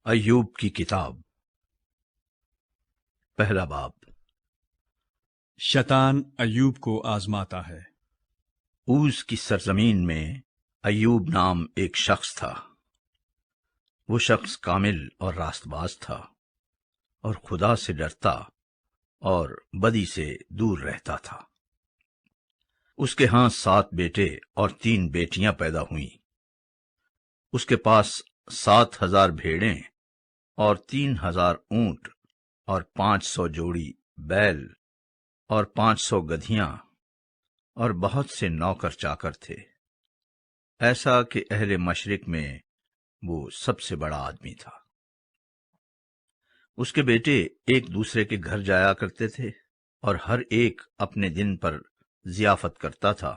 ایوب کی کتاب پہلا باب۔ شیطان ایوب کو آزماتا ہے۔ اوز کی سرزمین میں ایوب نام ایک شخص تھا۔ وہ شخص کامل اور راست باز تھا اور خدا سے ڈرتا اور بدی سے دور رہتا تھا۔ اس کے ہاں 7 بیٹے اور 3 بیٹیاں پیدا ہوئیں۔ اس کے پاس 7,000 بھیڑیں اور 3,000 اونٹ اور 500 جوڑی بیل اور 500 گدھیاں اور بہت سے نوکر چاکر تھے، ایسا کہ اہل مشرق میں وہ سب سے بڑا آدمی تھا۔ اس کے بیٹے ایک دوسرے کے گھر جایا کرتے تھے اور ہر ایک اپنے دن پر ضیافت کرتا تھا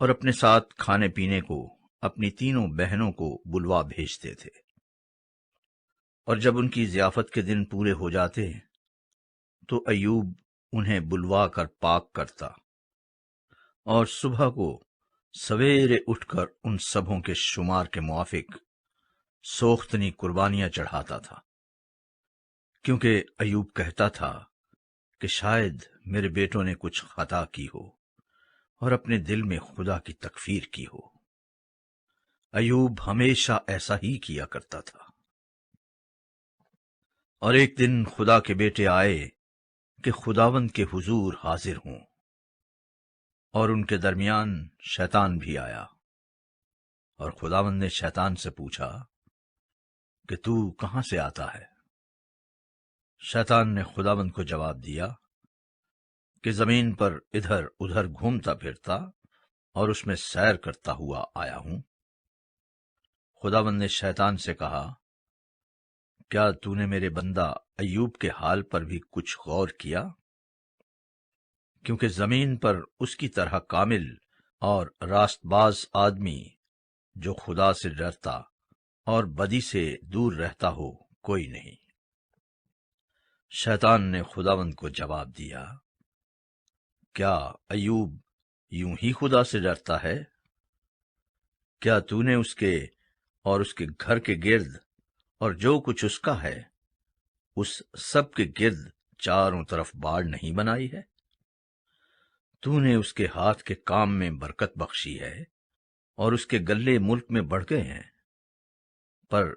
اور اپنے ساتھ کھانے پینے کو اپنی تینوں بہنوں کو بلوا بھیجتے تھے، اور جب ان کی ضیافت کے دن پورے ہو جاتے تو ایوب انہیں بلوا کر پاک کرتا اور صبح کو سویرے اٹھ کر ان سبوں کے شمار کے موافق سوختنی قربانیاں چڑھاتا تھا، کیونکہ ایوب کہتا تھا کہ شاید میرے بیٹوں نے کچھ خطا کی ہو اور اپنے دل میں خدا کی تکفیر کی ہو۔ ایوب ہمیشہ ایسا ہی کیا کرتا تھا۔ اور ایک دن خدا کے بیٹے آئے کہ خداوند کے حضور حاضر ہوں، اور ان کے درمیان شیطان بھی آیا، اور خداوند نے شیطان سے پوچھا کہ تو کہاں سے آتا ہے؟ شیطان نے خداوند کو جواب دیا کہ زمین پر ادھر ادھر گھومتا پھرتا اور اس میں سیر کرتا ہوا آیا ہوں۔ خداوند نے شیطان سے کہا، کیا تو نے میرے بندہ ایوب کے حال پر بھی کچھ غور کیا؟ کیونکہ زمین پر اس کی طرح کامل اور راست باز آدمی جو خدا سے ڈرتا اور بدی سے دور رہتا ہو کوئی نہیں۔ شیطان نے خداوند کو جواب دیا، کیا ایوب یوں ہی خدا سے ڈرتا ہے؟ کیا تو نے اس کے اور اس کے گھر کے گرد اور جو کچھ اس کا ہے اس سب کے گرد چاروں طرف باڑ نہیں بنائی ہے؟ تو نے اس کے ہاتھ کے کام میں برکت بخشی ہے اور اس کے گلے ملک میں بڑھ گئے ہیں، پر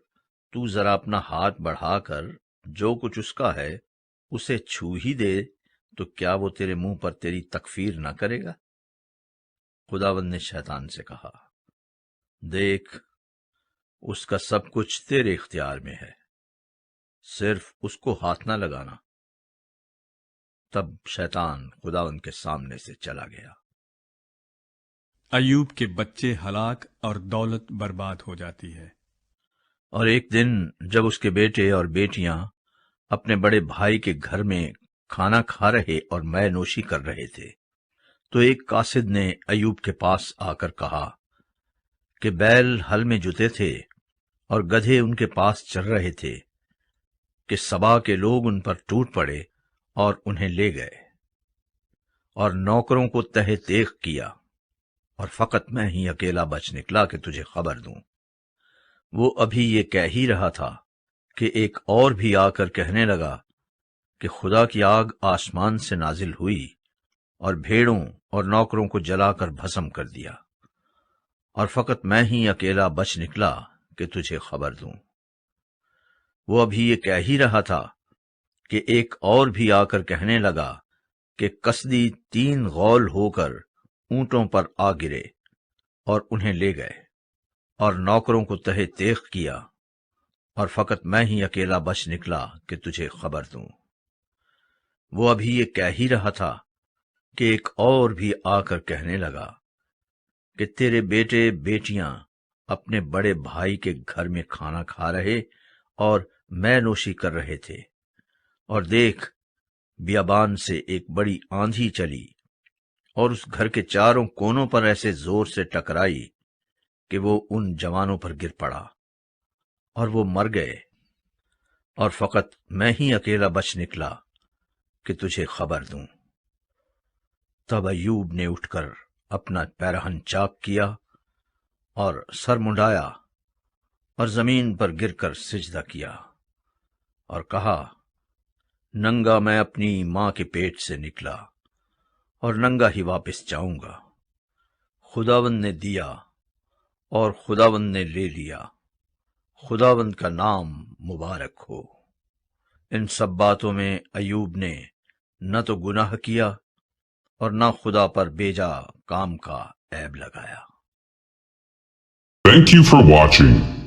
تو ذرا اپنا ہاتھ بڑھا کر جو کچھ اس کا ہے اسے چھو ہی دے تو کیا وہ تیرے منہ پر تیری تکفیر نہ کرے گا؟ خداوند نے شیطان سے کہا، دیکھ، اس کا سب کچھ تیرے اختیار میں ہے، صرف اس کو ہاتھ نہ لگانا۔ تب شیطان خداوند کے سامنے سے چلا گیا۔ ایوب کے بچے ہلاک اور دولت برباد ہو جاتی ہے۔ اور ایک دن جب اس کے بیٹے اور بیٹیاں اپنے بڑے بھائی کے گھر میں کھانا کھا رہے اور مے نوشی کر رہے تھے تو ایک قاصد نے ایوب کے پاس آ کر کہا کہ بیل ہل میں جتے تھے اور گدھے ان کے پاس چر رہے تھے کہ سبا کے لوگ ان پر ٹوٹ پڑے اور انہیں لے گئے، اور نوکروں کو تہہ تیغ کیا، اور فقط میں ہی اکیلا بچ نکلا کہ تجھے خبر دوں۔ وہ ابھی یہ کہہ ہی رہا تھا کہ ایک اور بھی آ کر کہنے لگا کہ خدا کی آگ آسمان سے نازل ہوئی اور بھیڑوں اور نوکروں کو جلا کر بھسم کر دیا، اور فقط میں ہی اکیلا بچ نکلا کہ تجھے خبر دوں۔ وہ ابھی یہ کہہ ہی رہا تھا کہ ایک اور بھی آ کر کہنے لگا کہ کسدی 3 غول ہو کر اونٹوں پر آ گرے اور انہیں لے گئے، اور نوکروں کو تہہ تیغ کیا، اور فقط میں ہی اکیلا بچ نکلا کہ تجھے خبر دوں۔ وہ ابھی یہ کہہ ہی رہا تھا کہ ایک اور بھی آ کر کہنے لگا کہ تیرے بیٹے بیٹیاں اپنے بڑے بھائی کے گھر میں کھانا کھا رہے اور مے نوشی کر رہے تھے، اور دیکھ، بیابان سے ایک بڑی آندھی چلی اور اس گھر کے چاروں کونوں پر ایسے زور سے ٹکرائی کہ وہ ان جوانوں پر گر پڑا اور وہ مر گئے، اور فقط میں ہی اکیلا بچ نکلا کہ تجھے خبر دوں۔ تب ایوب نے اٹھ کر اپنا پیرہن چاک کیا اور سر منڈایا اور زمین پر گر کر سجدہ کیا اور کہا، ننگا میں اپنی ماں کے پیٹ سے نکلا اور ننگا ہی واپس جاؤں گا۔ خداوند نے دیا اور خداوند نے لے لیا، خداوند کا نام مبارک ہو۔ ان سب باتوں میں ایوب نے نہ تو گناہ کیا اور نہ خدا پر بیجا کام کا عیب لگایا۔ Thank you for watching.